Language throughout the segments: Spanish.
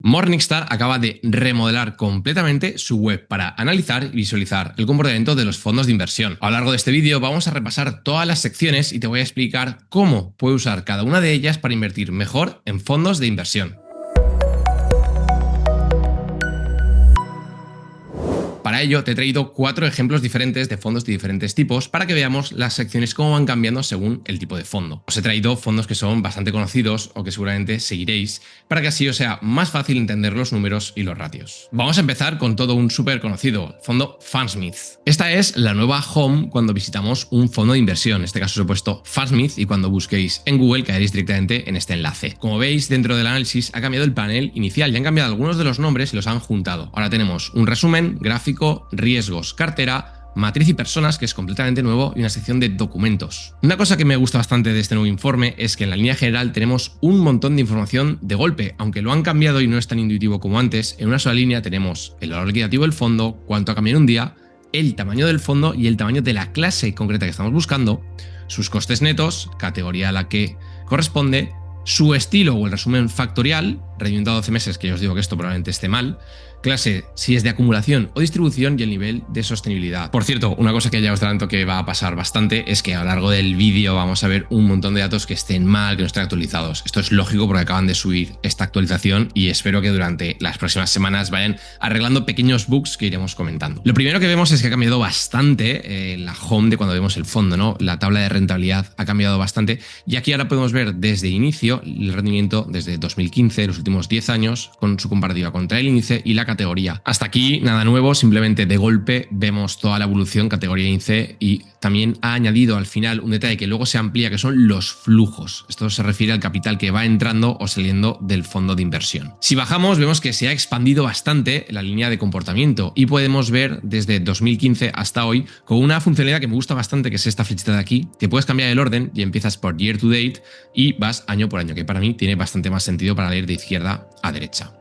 Morningstar acaba de remodelar completamente su web para analizar y visualizar el comportamiento de los fondos de inversión. A lo largo de este vídeo vamos a repasar todas las secciones y te voy a explicar cómo puedes usar cada una de ellas para invertir mejor en fondos de inversión. Para ello te he traído 4 ejemplos diferentes de fondos de diferentes tipos para que veamos las secciones cómo van cambiando según el tipo de fondo. Os he traído fondos que son bastante conocidos o que seguramente seguiréis para que así os sea más fácil entender los números y los ratios. Vamos a empezar con todo un súper conocido, fondo Fundsmith. Esta es la nueva home cuando visitamos un fondo de inversión. En este caso os he puesto Fundsmith y cuando busquéis en Google caeréis directamente en este enlace. Como veis, dentro del análisis ha cambiado el panel inicial y han cambiado algunos de los nombres y los han juntado. Ahora tenemos un resumen, gráfico, riesgos, cartera, matriz y personas, que es completamente nuevo, y una sección de documentos. Una cosa que me gusta bastante de este nuevo informe es que en la línea general tenemos un montón de información de golpe. Aunque lo han cambiado y no es tan intuitivo como antes, en una sola línea tenemos el valor liquidativo del fondo, cuánto ha cambiado en un día, el tamaño del fondo y el tamaño de la clase concreta que estamos buscando, sus costes netos, categoría a la que corresponde, su estilo o el resumen factorial, reuniendo a 12 meses, que yo os digo que esto probablemente esté mal, clase si es de acumulación o distribución y el nivel de sostenibilidad. Por cierto, una cosa que ya os adelanto que va a pasar bastante es que a lo largo del vídeo vamos a ver un montón de datos que estén mal, que no estén actualizados. Esto es lógico porque acaban de subir esta actualización y espero que durante las próximas semanas vayan arreglando pequeños bugs que iremos comentando. Lo primero que vemos es que ha cambiado bastante la home de cuando vemos el fondo, ¿no? La tabla de rentabilidad ha cambiado bastante y aquí ahora podemos ver desde inicio el rendimiento desde 2015, los últimos 10 años, con su comparativa contra el índice y la categoría. Hasta aquí nada nuevo, simplemente de golpe vemos toda la evolución categoría índice y también ha añadido al final un detalle que luego se amplía, que son los flujos. Esto se refiere al capital que va entrando o saliendo del fondo de inversión. Si bajamos vemos que se ha expandido bastante la línea de comportamiento y podemos ver desde 2015 hasta hoy con una funcionalidad que me gusta bastante, que es esta flechita de aquí, que puedes cambiar el orden y empiezas por year to date y vas año por año, que para mí tiene bastante más sentido para ir de izquierda a derecha.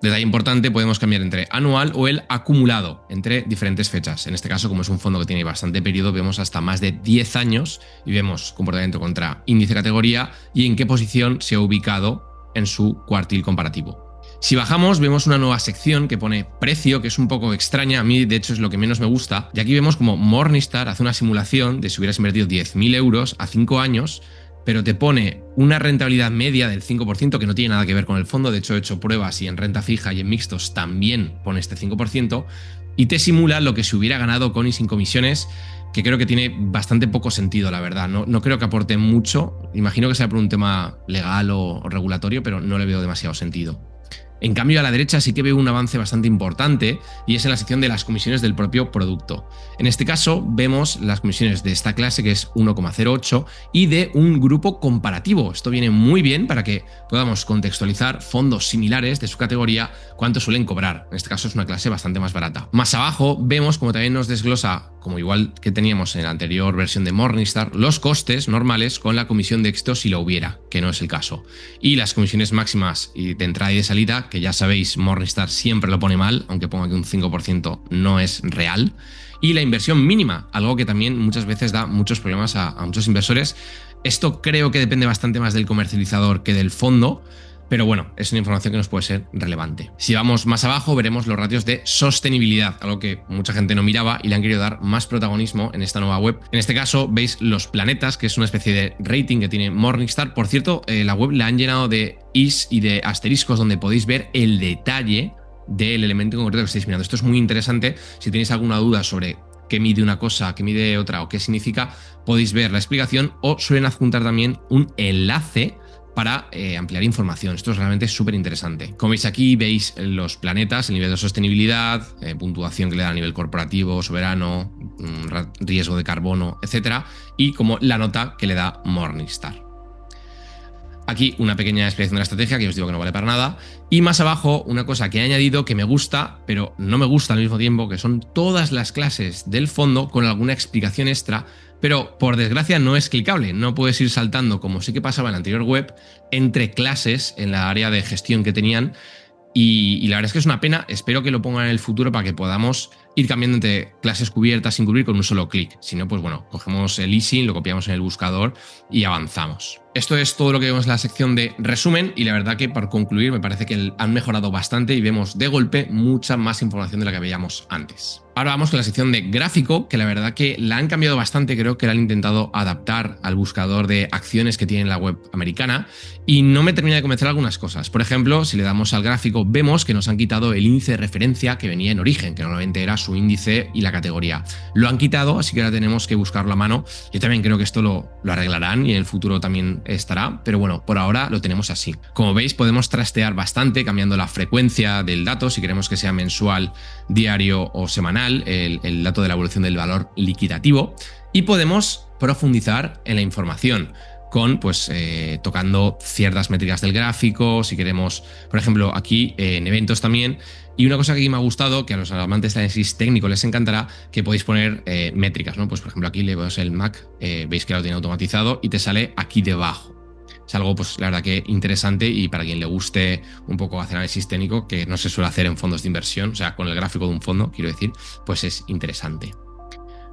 Detalle importante, podemos cambiar entre anual o el acumulado entre diferentes fechas. En este caso, como es un fondo que tiene bastante periodo, vemos hasta más de 10 años y vemos comportamiento contra índice categoría y en qué posición se ha ubicado en su cuartil comparativo. Si bajamos vemos una nueva sección que pone precio, que es un poco extraña, a mí de hecho es lo que menos me gusta, y aquí vemos como Morningstar hace una simulación de si hubieras invertido 10.000 euros a 5 años, pero te pone una rentabilidad media del 5%, que no tiene nada que ver con el fondo. De hecho, he hecho pruebas y en renta fija y en mixtos también pone este 5%, y te simula lo que se hubiera ganado con y sin comisiones, que creo que tiene bastante poco sentido, la verdad. No creo que aporte mucho. Imagino que sea por un tema legal o regulatorio, pero no le veo demasiado sentido. En cambio, a la derecha sí que veo un avance bastante importante y es en la sección de las comisiones del propio producto. En este caso vemos las comisiones de esta clase, que es 1,08, y de un grupo comparativo. Esto viene muy bien para que podamos contextualizar fondos similares de su categoría, cuánto suelen cobrar. En este caso es una clase bastante más barata. Más abajo vemos como también nos desglosa, como igual que teníamos en la anterior versión de Morningstar, los costes normales con la comisión de éxito si lo hubiera, que no es el caso. Y las comisiones máximas y de entrada y de salida, que ya sabéis, Morningstar siempre lo pone mal, aunque ponga que un 5% no es real. Y la inversión mínima, algo que también muchas veces da muchos problemas a muchos inversores. Esto creo que depende bastante más del comercializador que del fondo, pero bueno, es una información que nos puede ser relevante. Si vamos más abajo veremos los ratios de sostenibilidad, algo que mucha gente no miraba y le han querido dar más protagonismo en esta nueva web. En este caso veis los planetas, que es una especie de rating que tiene Morningstar. Por cierto, la web la han llenado de is y de asteriscos donde podéis ver el detalle del elemento en concreto que estáis mirando. Esto es muy interesante. Si tenéis alguna duda sobre qué mide una cosa, qué mide otra o qué significa, podéis ver la explicación, o suelen adjuntar también un enlace para ampliar información. Esto es realmente súper interesante. Como veis aquí, veis los planetas, el nivel de sostenibilidad, puntuación que le da a nivel corporativo, soberano, riesgo de carbono, etcétera, y como la nota que le da Morningstar. Aquí una pequeña explicación de la estrategia que os digo que no vale para nada. Y más abajo una cosa que he añadido que me gusta, pero no me gusta al mismo tiempo, que son todas las clases del fondo con alguna explicación extra, pero por desgracia no es clicable. No puedes ir saltando, como sí que pasaba en la anterior web, entre clases en la área de gestión que tenían. Y la verdad es que es una pena. Espero que lo pongan en el futuro para que podamos ir cambiando entre clases cubiertas sin cubrir con un solo clic. Si no, pues bueno, cogemos el easing, lo copiamos en el buscador y avanzamos. Esto es todo lo que vemos en la sección de resumen y la verdad que para concluir me parece que han mejorado bastante y vemos de golpe mucha más información de la que veíamos antes. Ahora vamos con la sección de gráfico, que la verdad que la han cambiado bastante, creo que la han intentado adaptar al buscador de acciones que tiene la web americana y no me termina de convencer algunas cosas. Por ejemplo, si le damos al gráfico vemos que nos han quitado el índice de referencia que venía en origen, que normalmente era su índice y la categoría. Lo han quitado, así que ahora tenemos que buscarlo a mano. Yo también creo que esto lo arreglarán y en el futuro también estará, pero bueno, por ahora lo tenemos así. Como veis, podemos trastear bastante cambiando la frecuencia del dato, si queremos que sea mensual, diario o semanal, el dato de la evolución del valor liquidativo, y podemos profundizar en la información con, pues, tocando ciertas métricas del gráfico, si queremos, por ejemplo, aquí en eventos también. Y una cosa que aquí me ha gustado, que a los amantes del análisis técnico les encantará, que podéis poner métricas, ¿no? Pues por ejemplo aquí le vemos el Mac, veis que lo tiene automatizado y te sale aquí debajo. Es algo, pues la verdad que interesante y para quien le guste un poco hacer análisis técnico, que no se suele hacer en fondos de inversión, o sea, con el gráfico de un fondo, quiero decir, pues es interesante.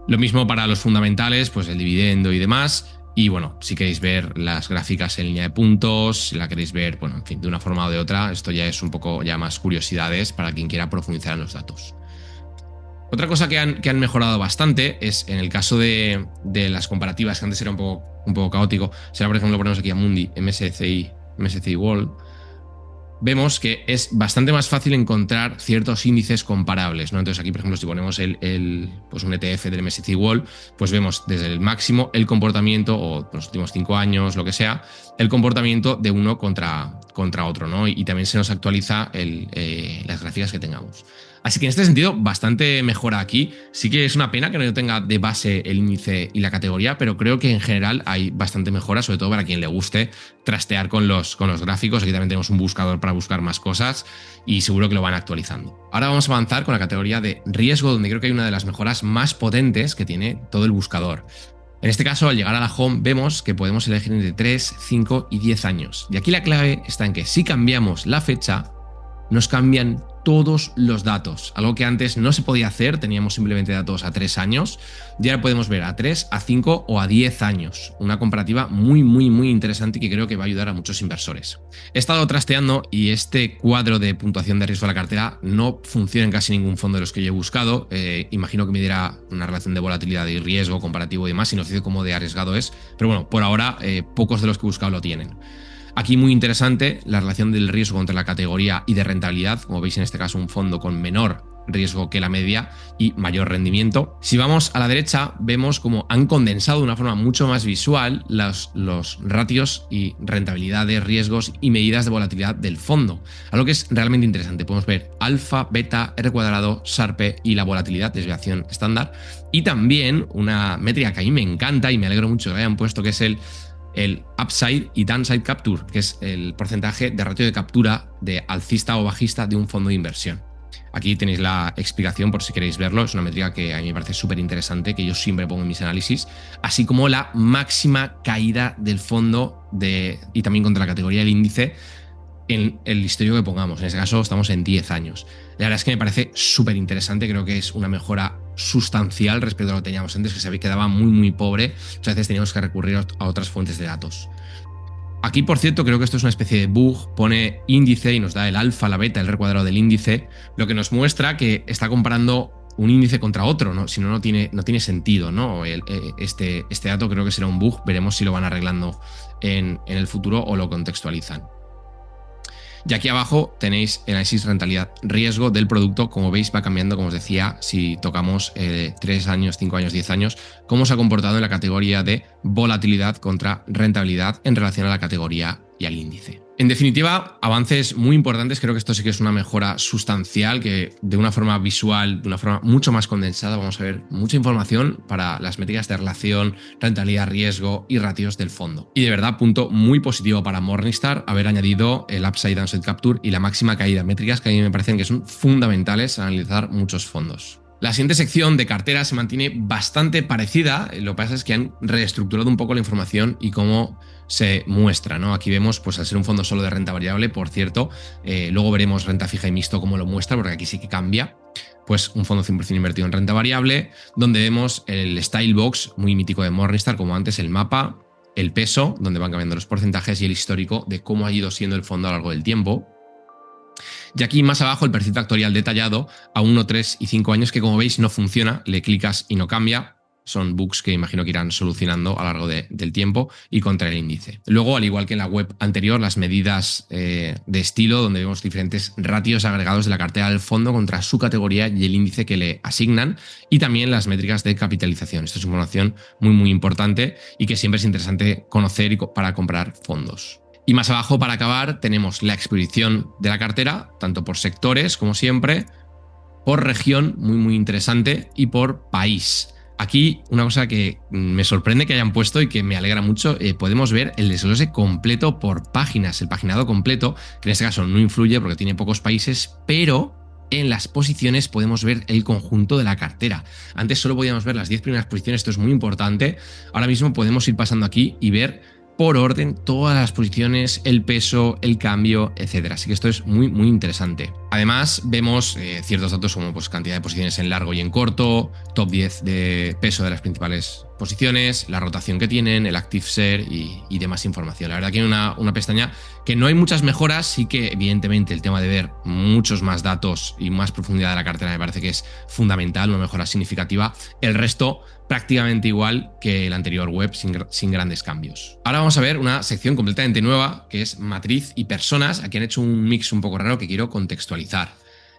Lo mismo para los fundamentales, pues el dividendo y demás. Y bueno, si queréis ver las gráficas en línea de puntos, si la queréis ver, bueno, en fin, de una forma o de otra, esto ya es un poco ya más curiosidades para quien quiera profundizar en los datos. Otra cosa que han mejorado bastante es en el caso de las comparativas, que antes era un poco caótico. Si ahora, por ejemplo, ponemos aquí a Mundi, MSCI World, vemos que es bastante más fácil encontrar ciertos índices comparables, ¿no? Entonces aquí, por ejemplo, si ponemos pues un ETF del MSCI World, pues vemos desde el máximo el comportamiento, o los últimos 5 años, lo que sea, el comportamiento de uno contra otro, ¿no? Y también se nos actualiza las gráficas que tengamos. Así que en este sentido, bastante mejora aquí. Sí que es una pena que no tenga de base el índice y la categoría, pero creo que en general hay bastante mejora, sobre todo para quien le guste trastear con los gráficos. Aquí también tenemos un buscador para buscar más cosas y seguro que lo van actualizando. Ahora vamos a avanzar con la categoría de riesgo, donde creo que hay una de las mejoras más potentes que tiene todo el buscador. En este caso, al llegar a la home, vemos que podemos elegir entre 3, 5 y 10 años. Y aquí la clave está en que si cambiamos la fecha, nos cambian todos los datos, algo que antes no se podía hacer, teníamos simplemente datos a 3 años y ahora podemos ver a 3, a 5 o a 10 años. Una comparativa muy interesante y que creo que va a ayudar a muchos inversores. He estado trasteando y este cuadro de puntuación de riesgo de la cartera no funciona en casi ningún fondo de los que yo he buscado. Imagino que me diera una relación de volatilidad y riesgo comparativo y demás y nos dice cómo de arriesgado es, pero bueno, por ahora pocos de los que he buscado lo tienen. Aquí muy interesante la relación del riesgo contra la categoría y de rentabilidad, como veis en este caso un fondo con menor riesgo que la media y mayor rendimiento. Si vamos a la derecha vemos como han condensado de una forma mucho más visual los ratios y rentabilidades, riesgos y medidas de volatilidad del fondo, algo que es realmente interesante. Podemos ver alfa, beta, R cuadrado, Sharpe y la volatilidad, desviación estándar, y también una métrica que a mí me encanta y me alegro mucho que la hayan puesto, que es el upside y downside capture, que es el porcentaje de ratio de captura de alcista o bajista de un fondo de inversión. Aquí tenéis la explicación por si queréis verlo, es una métrica que a mí me parece súper interesante, que yo siempre pongo en mis análisis, así como la máxima caída del fondo y también contra la categoría del índice en el histórico que pongamos. En este caso estamos en 10 años. La verdad es que me parece súper interesante, creo que es una mejora sustancial respecto a lo que teníamos antes, que se quedaba muy pobre. Muchas veces teníamos que recurrir a otras fuentes de datos. Aquí, por cierto, creo que esto es una especie de bug, pone índice y nos da el alfa, la beta, el R cuadrado del índice, lo que nos muestra que está comparando un índice contra otro, ¿no? Si no, no tiene sentido, ¿no? Este dato creo que será un bug, veremos si lo van arreglando en el futuro o lo contextualizan. Y aquí abajo tenéis el análisis rentabilidad riesgo del producto. Como veis va cambiando, como os decía, si tocamos 3 años, 5 años, 10 años, cómo se ha comportado en la categoría de volatilidad contra rentabilidad en relación a la categoría y al índice. En definitiva, avances muy importantes. Creo que esto sí que es una mejora sustancial, que de una forma visual, de una forma mucho más condensada, vamos a ver mucha información para las métricas de relación, rentabilidad, riesgo y ratios del fondo. Y de verdad, punto muy positivo para Morningstar haber añadido el Upside Downside Capture y la máxima caída, métricas que a mí me parecen que son fundamentales a analizar muchos fondos. La siguiente sección de cartera se mantiene bastante parecida, lo que pasa es que han reestructurado un poco la información y cómo se muestra, ¿no? Aquí vemos, pues al ser un fondo solo de renta variable, por cierto, luego veremos renta fija y mixto cómo lo muestra, porque aquí sí que cambia. pues un fondo 100% invertido en renta variable, donde vemos el Style Box, muy mítico de Morningstar, como antes, el mapa, el peso, donde van cambiando los porcentajes y el histórico de cómo ha ido siendo el fondo a lo largo del tiempo. Y aquí más abajo el perfil factorial detallado a 1, 3 y 5 años, que como veis no funciona, le clicas y no cambia. Son bugs que imagino que irán solucionando a lo largo del tiempo y contra el índice. Luego, al igual que en la web anterior, las medidas de estilo, donde vemos diferentes ratios agregados de la cartera del fondo contra su categoría y el índice que le asignan, y también las métricas de capitalización. Esto es información muy importante y que siempre es interesante conocer para comprar fondos. Y más abajo, para acabar, tenemos la exposición de la cartera, tanto por sectores, como siempre, por región, muy interesante, y por país. Aquí una cosa que me sorprende que hayan puesto y que me alegra mucho, podemos ver el desglose completo por páginas, el paginado completo, que en este caso no influye porque tiene pocos países, pero en las posiciones podemos ver el conjunto de la cartera. Antes solo podíamos ver las 10 primeras posiciones, esto es muy importante. Ahora mismo podemos ir pasando aquí y ver por orden todas las posiciones, el peso, el cambio, etcétera. Así que esto es muy interesante. Además, vemos ciertos datos como pues, cantidad de posiciones en largo y en corto, top 10 de peso de las principales posiciones, la rotación que tienen, el active share y demás información. La verdad que hay una pestaña que no hay muchas mejoras, sí que evidentemente el tema de ver muchos más datos y más profundidad de la cartera me parece que es fundamental, una mejora significativa. El resto prácticamente igual que la anterior web, sin grandes cambios. Ahora vamos a ver una sección completamente nueva, que es matriz y personas. Aquí han hecho un mix un poco raro que quiero contextualizar.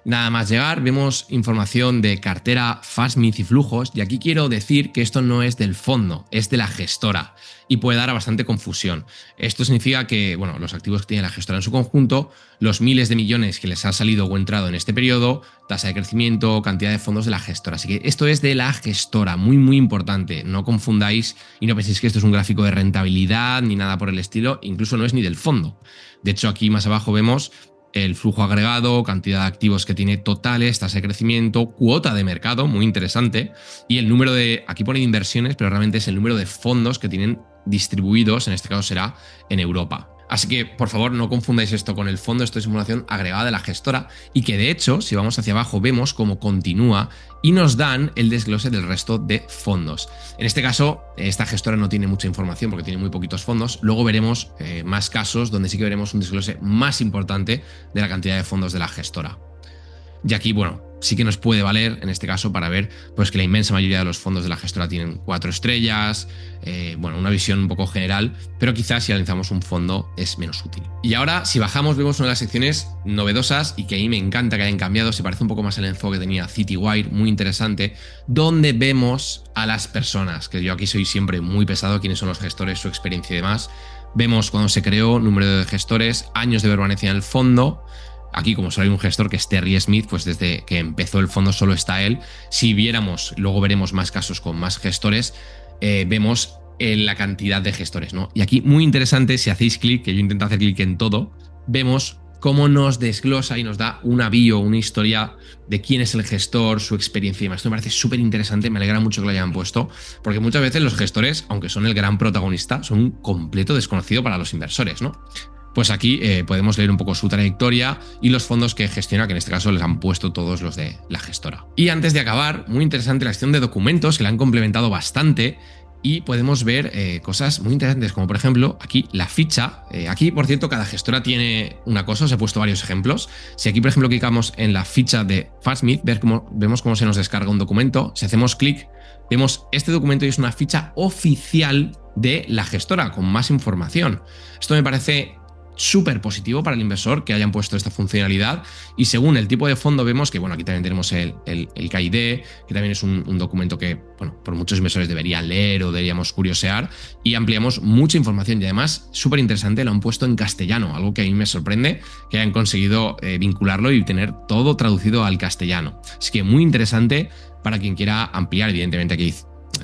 Nada más llegar, vemos información de cartera, Fastmith y flujos, y aquí quiero decir que esto no es del fondo, es de la gestora, y puede dar a bastante confusión. Esto significa que, bueno, los activos que tiene la gestora en su conjunto, los miles de millones que les ha salido o entrado en este periodo, tasa de crecimiento, cantidad de fondos de la gestora. Así que esto es de la gestora, muy importante. No confundáis y no penséis que esto es un gráfico de rentabilidad ni nada por el estilo, incluso no es ni del fondo. De hecho, aquí más abajo vemos el flujo agregado, cantidad de activos que tiene totales, tasa de crecimiento, cuota de mercado, muy interesante, y el número de, aquí pone inversiones, pero realmente es el número de fondos que tienen distribuidos, en este caso será en Europa. Así que, por favor, no confundáis esto con el fondo, esto es información agregada de la gestora y que, de hecho, si vamos hacia abajo, vemos cómo continúa y nos dan el desglose del resto de fondos. En este caso, esta gestora no tiene mucha información porque tiene muy poquitos fondos. Luego veremos más casos donde sí que veremos un desglose más importante de la cantidad de fondos de la gestora. Y aquí, bueno, sí que nos puede valer en este caso para ver pues, que la inmensa mayoría de los fondos de la gestora tienen 4 estrellas, bueno, una visión un poco general, pero quizás si analizamos un fondo es menos útil. Y ahora, si bajamos, vemos una de las secciones novedosas y que a mí me encanta que hayan cambiado, se parece un poco más al enfoque que tenía Citywire, muy interesante, donde vemos a las personas, que yo aquí soy siempre muy pesado, quiénes son los gestores, su experiencia y demás. Vemos cuándo se creó, número de gestores, años de permanencia en el fondo. Aquí, como solo hay un gestor que es Terry Smith, pues desde que empezó el fondo solo está él. Si viéramos, luego veremos más casos con más gestores, vemos la cantidad de gestores, ¿no? Y aquí, muy interesante, si hacéis clic, que yo intento hacer clic en todo, vemos cómo nos desglosa y nos da una bio, una historia de quién es el gestor, su experiencia y demás. Esto me parece súper interesante, me alegra mucho que lo hayan puesto, porque muchas veces los gestores, aunque son el gran protagonista, son un completo desconocido para los inversores, ¿no? Pues aquí podemos leer un poco su trayectoria y los fondos que gestiona, que en este caso les han puesto todos los de la gestora. Y antes de acabar, muy interesante la sección de documentos, que la han complementado bastante y podemos ver cosas muy interesantes, como por ejemplo aquí la ficha. Aquí, por cierto, cada gestora tiene una cosa, os he puesto varios ejemplos. Si aquí, por ejemplo, clicamos en la ficha de Fastmith, vemos cómo se nos descarga un documento. Si hacemos clic, vemos este documento y es una ficha oficial de la gestora, con más información. Esto me parece súper positivo para el inversor que hayan puesto esta funcionalidad, y según el tipo de fondo vemos que, bueno, aquí también tenemos el KID, que también es un documento que, bueno, por muchos inversores deberían leer o deberíamos curiosear, y ampliamos mucha información y además, súper interesante, lo han puesto en castellano, algo que a mí me sorprende que hayan conseguido vincularlo y tener todo traducido al castellano. Así que muy interesante para quien quiera ampliar. Evidentemente aquí hay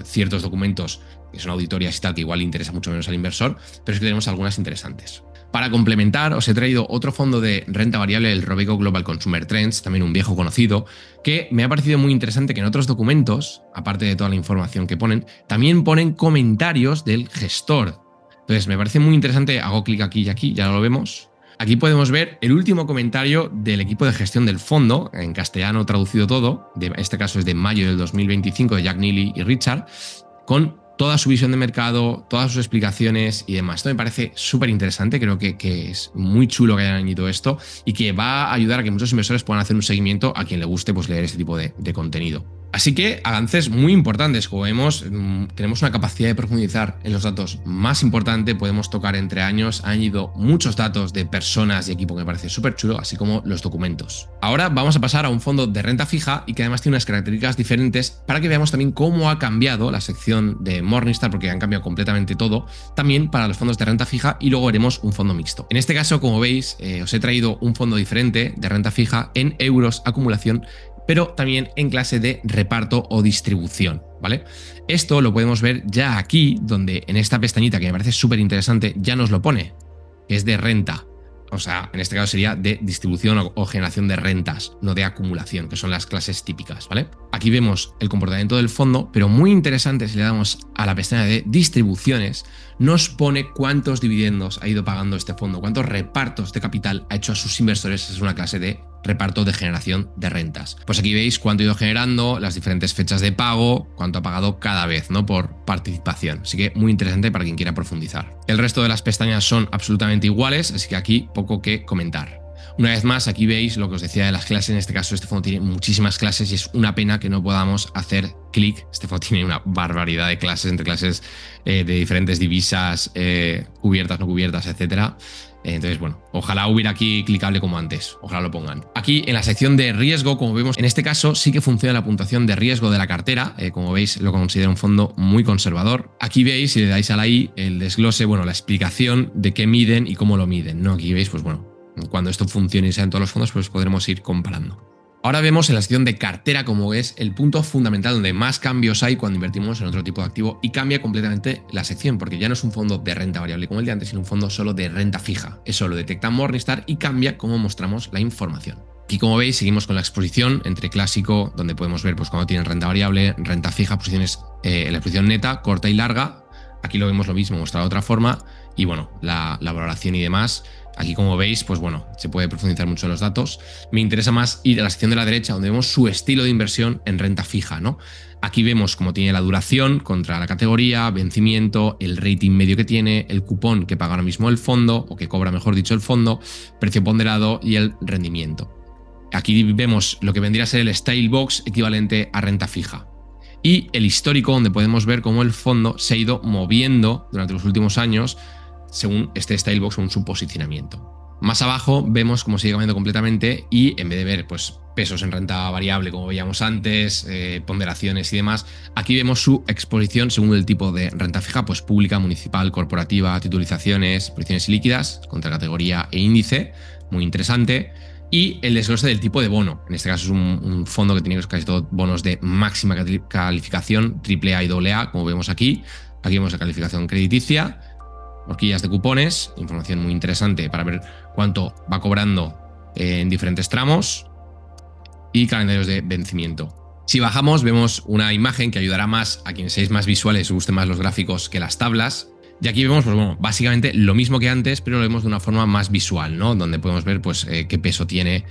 ciertos documentos que son auditorias y tal, que igual le interesa mucho menos al inversor, pero es que tenemos algunas interesantes. Para complementar, os he traído otro fondo de renta variable, el Robeco Global Consumer Trends, también un viejo conocido, que me ha parecido muy interesante que en otros documentos, aparte de toda la información que ponen, también ponen comentarios del gestor. Entonces, me parece muy interesante, hago clic aquí y aquí, ya lo vemos, Aquí podemos ver el último comentario del equipo de gestión del fondo, en castellano traducido todo, en este caso es de mayo del 2025 de Jack Neely y Richard, con toda su visión de mercado, todas sus explicaciones y demás. Esto me parece súper interesante, creo que es muy chulo que hayan añadido esto y que va a ayudar a que muchos inversores puedan hacer un seguimiento a quien le guste pues, leer este tipo de contenido. Así que avances muy importantes, como vemos, tenemos una capacidad de profundizar en los datos más importante, podemos tocar entre años, han ido muchos datos de personas y equipo que me parece súper chulo, así como los documentos. Ahora vamos a pasar a un fondo de renta fija y que además tiene unas características diferentes para que veamos también cómo ha cambiado la sección de Morningstar, porque han cambiado completamente todo, también para los fondos de renta fija y luego veremos un fondo mixto. En este caso, como veis, os he traído un fondo diferente de renta fija en euros acumulación, pero también en clase de reparto o distribución, ¿vale? Esto lo podemos ver ya aquí, donde en esta pestañita que me parece súper interesante ya nos lo pone, que es de renta. O sea, en este caso sería de distribución o generación de rentas, no de acumulación, que son las clases típicas, ¿vale? Aquí vemos el comportamiento del fondo, pero muy interesante si le damos a la pestaña de distribuciones, nos pone cuántos dividendos ha ido pagando este fondo, cuántos repartos de capital ha hecho a sus inversores. Es una clase de reparto de generación de rentas. Pues aquí veis cuánto ha ido generando, las diferentes fechas de pago, cuánto ha pagado cada vez, ¿no? Por participación. Así que muy interesante para quien quiera profundizar. El resto de las pestañas son absolutamente iguales, así que aquí poco que comentar. Una vez más, aquí veis lo que os decía de las clases. En este caso, este fondo tiene muchísimas clases y es una pena que no podamos hacer clic. Este fondo tiene una barbaridad de clases, entre clases de diferentes divisas, cubiertas, no cubiertas, etcétera. Entonces, bueno, ojalá hubiera aquí clicable como antes, ojalá lo pongan. Aquí en la sección de riesgo, como vemos, en este caso sí que funciona la puntuación de riesgo de la cartera. Como veis, lo considero un fondo muy conservador. Aquí veis, si le dais a la I, el desglose, bueno, la explicación de qué miden y cómo lo miden, ¿no? Aquí veis, pues bueno, cuando esto funcione y sea en todos los fondos, pues podremos ir comparando. Ahora vemos en la sección de cartera, como es el punto fundamental donde más cambios hay cuando invertimos en otro tipo de activo, y cambia completamente la sección, porque ya no es un fondo de renta variable como el de antes, sino un fondo solo de renta fija. Eso lo detecta Morningstar y cambia cómo mostramos la información. Aquí, como veis, seguimos con la exposición entre clásico, donde podemos ver pues, cuando tienen renta variable, renta fija, posiciones en la exposición neta, corta y larga. Aquí lo vemos lo mismo, mostrado de otra forma, y bueno, la valoración y demás. Aquí, como veis, pues bueno, se puede profundizar mucho en los datos. Me interesa más ir a la sección de la derecha, donde vemos su estilo de inversión en renta fija, ¿no? Aquí vemos cómo tiene la duración contra la categoría, vencimiento, el rating medio que tiene, el cupón que paga ahora mismo el fondo, o que cobra, mejor dicho, el fondo, precio ponderado y el rendimiento. Aquí vemos lo que vendría a ser el Style Box equivalente a renta fija. Y el histórico, donde podemos ver cómo el fondo se ha ido moviendo durante los últimos años según este Style Box, según su posicionamiento. Más abajo vemos cómo sigue cambiando completamente y en vez de ver pues, pesos en renta variable como veíamos antes, ponderaciones y demás, aquí vemos su exposición según el tipo de renta fija, pues pública, municipal, corporativa, titulizaciones, posiciones líquidas, contra categoría e índice, muy interesante. Y el desglose del tipo de bono. En este caso es un fondo que tiene casi todos bonos de máxima calificación, AAA y AA, como vemos aquí. Aquí vemos la calificación crediticia, horquillas de cupones, información muy interesante para ver cuánto va cobrando en diferentes tramos y calendarios de vencimiento. Si bajamos vemos una imagen que ayudará más a quienes seáis más visuales, os gusten más los gráficos que las tablas. Y aquí vemos, pues bueno, básicamente lo mismo que antes, pero lo vemos de una forma más visual, ¿no? Donde podemos ver, pues, qué peso tiene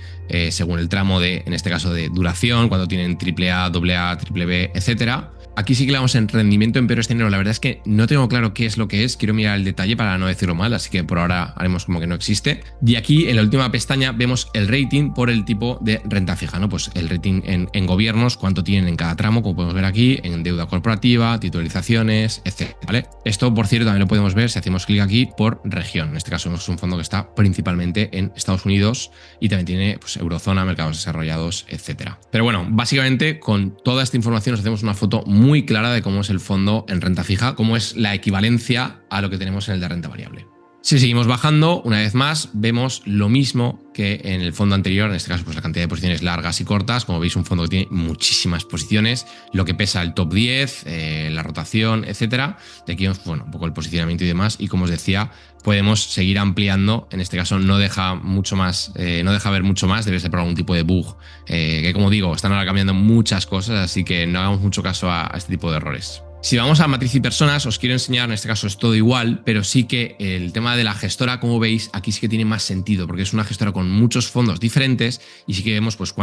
según el tramo de, en este caso, de duración, cuando tienen AAA, AA, BBB, etcétera. Aquí sí que le damos en rendimiento en peor escenario. La verdad es que no tengo claro qué es lo que es. Quiero mirar el detalle para no decirlo mal, así que por ahora haremos como que no existe. Y aquí en la última pestaña vemos el rating por el tipo de renta fija, ¿no? Pues el rating en gobiernos, cuánto tienen en cada tramo, como podemos ver aquí, en deuda corporativa, titularizaciones, etc. ¿Vale? Esto, por cierto, también lo podemos ver si hacemos clic aquí por región. En este caso es un fondo que está principalmente en Estados Unidos y también tiene pues, eurozona, mercados desarrollados, etc. Pero bueno, básicamente con toda esta información nos hacemos una foto muy clara de cómo es el fondo en renta fija, cómo es la equivalencia a lo que tenemos en el de renta variable. Si seguimos bajando, una vez más, vemos lo mismo que en el fondo anterior, en este caso pues la cantidad de posiciones largas y cortas. Como veis, un fondo que tiene muchísimas posiciones, lo que pesa el top 10, la rotación, etcétera. De aquí, bueno, un poco el posicionamiento y demás. Y como os decía, podemos seguir ampliando. En este caso no deja mucho más, no deja ver mucho más, debe ser por algún tipo de bug, que como digo, están ahora cambiando muchas cosas, así que no hagamos mucho caso a este tipo de errores. Si vamos a matriz y personas, os quiero enseñar, en este caso es todo igual, pero sí que el tema de la gestora, como veis, aquí sí que tiene más sentido, porque es una gestora con muchos fondos diferentes y sí que vemos pues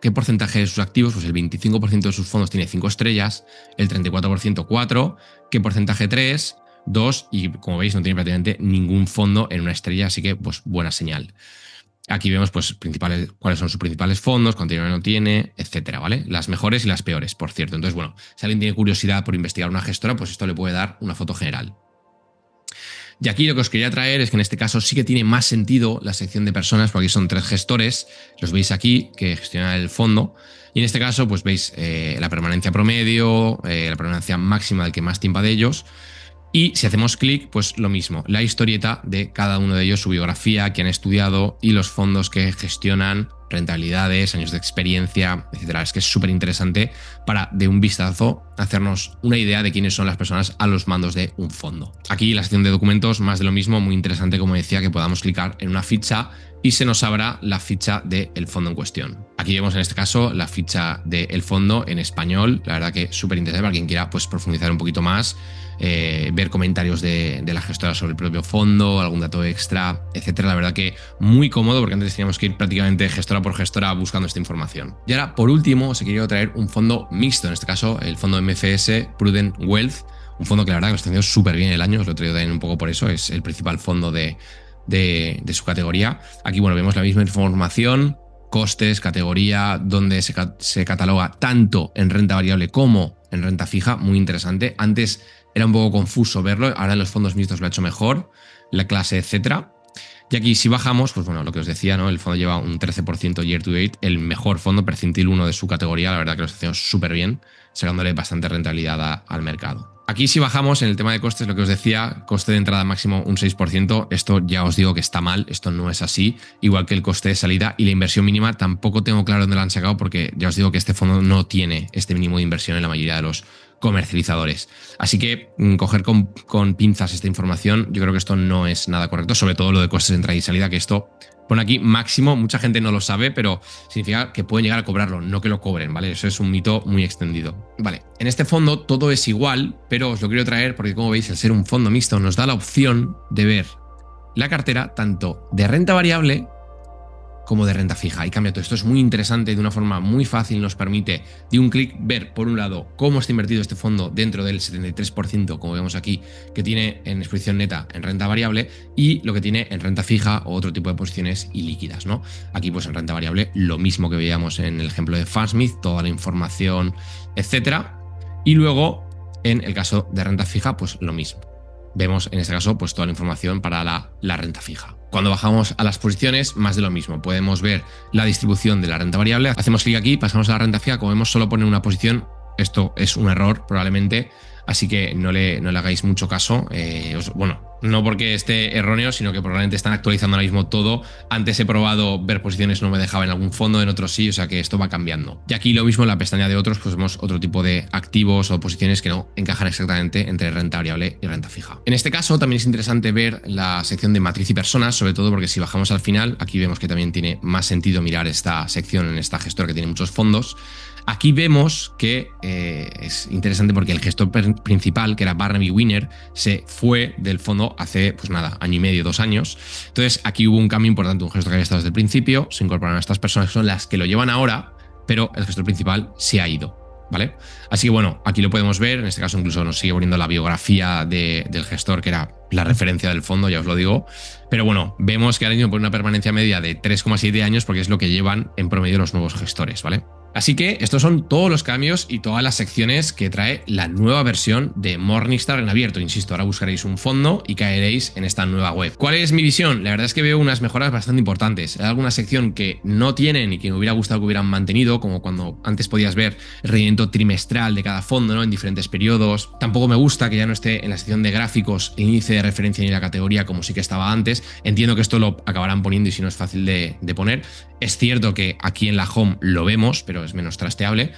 qué porcentaje de sus activos, pues el 25% de sus fondos tiene 5 estrellas, el 34% 4, qué porcentaje 3, 2 y como veis no tiene prácticamente ningún fondo en una estrella, así que pues buena señal. Aquí vemos pues cuáles son sus principales fondos, cuánto dinero no tiene, etcétera, ¿vale? Las mejores y las peores, por cierto. Entonces, bueno, si alguien tiene curiosidad por investigar una gestora, pues esto le puede dar una foto general. Y aquí lo que os quería traer es que en este caso sí que tiene más sentido la sección de personas, porque aquí son 3 gestores, los veis aquí, que gestionan el fondo. Y en este caso, pues veis la permanencia promedio, la permanencia máxima del que más tiempo de ellos. Y si hacemos clic, pues lo mismo, la historieta de cada uno de ellos, su biografía, que han estudiado y los fondos que gestionan, rentabilidades, años de experiencia, etcétera. Es que es súper interesante para de un vistazo hacernos una idea de quiénes son las personas a los mandos de un fondo. Aquí la sección de documentos, más de lo mismo, muy interesante, como decía, que podamos clicar en una ficha y se nos abra la ficha del fondo en cuestión. Aquí vemos en este caso la ficha del fondo en español, la verdad que súper interesante para quien quiera pues profundizar un poquito más, ver comentarios de la gestora sobre el propio fondo, algún dato extra, etcétera. La verdad que muy cómodo porque antes teníamos que ir prácticamente gestora por gestora buscando esta información. Y ahora, por último, os he querido traer un fondo mixto, en este caso el fondo MFS Prudent Wealth, un fondo que la verdad que lo está haciendo súper bien el año, os lo he traído también un poco por eso, es el principal fondo de su categoría. Aquí, bueno, vemos la misma información, costes, categoría, donde se cataloga tanto en renta variable como en renta fija, muy interesante. Antes era un poco confuso verlo, ahora en los fondos mixtos lo ha hecho mejor, la clase, etcétera. Y aquí si bajamos, pues bueno, lo que os decía, ¿no? El fondo lleva un 13% year to date, el mejor fondo, percentil 1 de su categoría, la verdad que lo está haciendo súper bien, sacándole bastante rentabilidad al mercado. Aquí si bajamos en el tema de costes, lo que os decía, coste de entrada máximo un 6%, esto ya os digo que está mal, esto no es así, igual que el coste de salida y la inversión mínima tampoco tengo claro dónde la han sacado porque ya os digo que este fondo no tiene este mínimo de inversión en la mayoría de los comercializadores. Así que coger con pinzas esta información, yo creo que esto no es nada correcto, sobre todo lo de costes de entrada y salida, que esto pone aquí máximo, mucha gente no lo sabe, pero significa que pueden llegar a cobrarlo, no que lo cobren, ¿vale? Eso es un mito muy extendido. Vale, en este fondo todo es igual, pero os lo quiero traer porque, como veis, al ser un fondo mixto nos da la opción de ver la cartera tanto de renta variable como de renta fija. Y cambia todo. Esto es muy interesante, de una forma muy fácil nos permite de un clic ver, por un lado, cómo está invertido este fondo dentro del 73%, como vemos aquí, que tiene en exposición neta en renta variable y lo que tiene en renta fija o otro tipo de posiciones ilíquidas, ¿no? Aquí pues en renta variable lo mismo que veíamos en el ejemplo de Fundsmith, toda la información, etcétera. Y luego en el caso de renta fija pues lo mismo. Vemos en este caso pues toda la información para la renta fija. Cuando bajamos a las posiciones, más de lo mismo. Podemos ver la distribución de la renta variable. Hacemos clic aquí, pasamos a la renta fija. Como vemos, solo pone una posición. Esto es un error probablemente, así que no le hagáis mucho caso. Bueno, no porque esté erróneo, sino que probablemente están actualizando ahora mismo todo. Antes he probado ver posiciones, no me dejaba en algún fondo, en otros sí, o sea que esto va cambiando. Y aquí lo mismo en la pestaña de otros, pues vemos otro tipo de activos o posiciones que no encajan exactamente entre renta variable y renta fija. En este caso también es interesante ver la sección de matriz y personas, sobre todo porque si bajamos al final, aquí vemos que también tiene más sentido mirar esta sección en esta gestora que tiene muchos fondos. Aquí vemos que es interesante porque el gestor principal, que era Barnaby Winner, se fue del fondo hace, pues nada, año y medio, 2 años. Entonces aquí hubo un cambio importante, un gestor que había estado desde el principio, se incorporaron a estas personas que son las que lo llevan ahora, pero el gestor principal se ha ido, ¿vale? Así que bueno, aquí lo podemos ver, en este caso incluso nos sigue poniendo la biografía del gestor, que era la referencia del fondo, ya os lo digo. Pero bueno, vemos que ahora mismo pone una permanencia media de 3,7 años porque es lo que llevan en promedio los nuevos gestores, ¿vale? Así que estos son todos los cambios y todas las secciones que trae la nueva versión de Morningstar en abierto. Insisto, ahora buscaréis un fondo y caeréis en esta nueva web. ¿Cuál es mi visión? La verdad es que veo unas mejoras bastante importantes. Hay alguna sección que no tienen y que me hubiera gustado que hubieran mantenido, como cuando antes podías ver el rendimiento trimestral de cada fondo, ¿no? En diferentes periodos. Tampoco me gusta que ya no esté en la sección de gráficos el índice de referencia ni la categoría como sí que estaba antes. Entiendo que esto lo acabarán poniendo y si no es fácil de poner. Es cierto que aquí en la home lo vemos, pero es menos trasteable.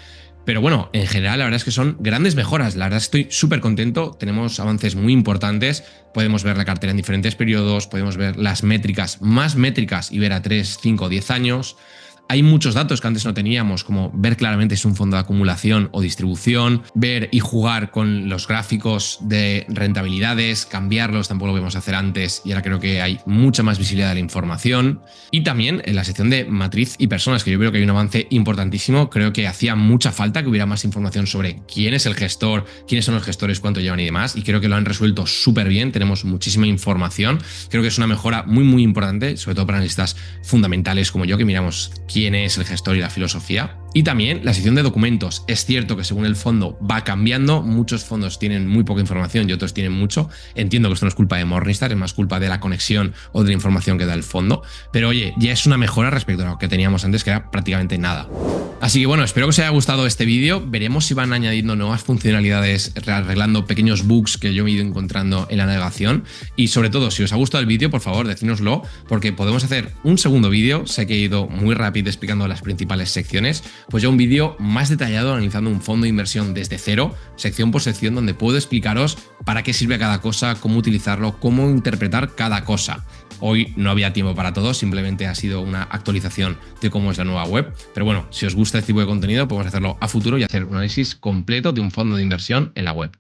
Pero bueno, en general la verdad es que son grandes mejoras. La verdad estoy súper contento. Tenemos avances muy importantes. Podemos ver la cartera en diferentes periodos. Podemos ver las métricas, más métricas y ver a 3, 5, 10 años. Hay muchos datos que antes no teníamos, como ver claramente si es un fondo de acumulación o distribución, ver y jugar con los gráficos de rentabilidades, cambiarlos, tampoco lo podíamos hacer antes y ahora creo que hay mucha más visibilidad de la información. Y también en la sección de matriz y personas, que yo creo que hay un avance importantísimo. Creo que hacía mucha falta que hubiera más información sobre quién es el gestor, quiénes son los gestores, cuánto llevan y demás, y creo que lo han resuelto súper bien. Tenemos muchísima información. Creo que es una mejora muy importante, sobre todo para analistas fundamentales como yo, que miramos quién es el gestor y la filosofía. Y también la sección de documentos. Es cierto que según el fondo va cambiando, muchos fondos tienen muy poca información y otros tienen mucho. Entiendo que esto no es culpa de Morningstar, es más culpa de la conexión o de la información que da el fondo. Pero oye, ya es una mejora respecto a lo que teníamos antes, que era prácticamente nada. Así que bueno, espero que os haya gustado este vídeo. Veremos si van añadiendo nuevas funcionalidades, arreglando pequeños bugs que yo me he ido encontrando en la navegación. Y sobre todo, si os ha gustado el vídeo, por favor, decídnoslo, porque podemos hacer un segundo vídeo. Sé que he ido muy rápido explicando las principales secciones, pues ya un vídeo más detallado analizando un fondo de inversión desde cero, sección por sección, donde puedo explicaros para qué sirve cada cosa, cómo utilizarlo, cómo interpretar cada cosa. Hoy no había tiempo para todo, simplemente ha sido una actualización de cómo es la nueva web. Pero bueno, si os gusta este tipo de contenido, podemos hacerlo a futuro y hacer un análisis completo de un fondo de inversión en la web.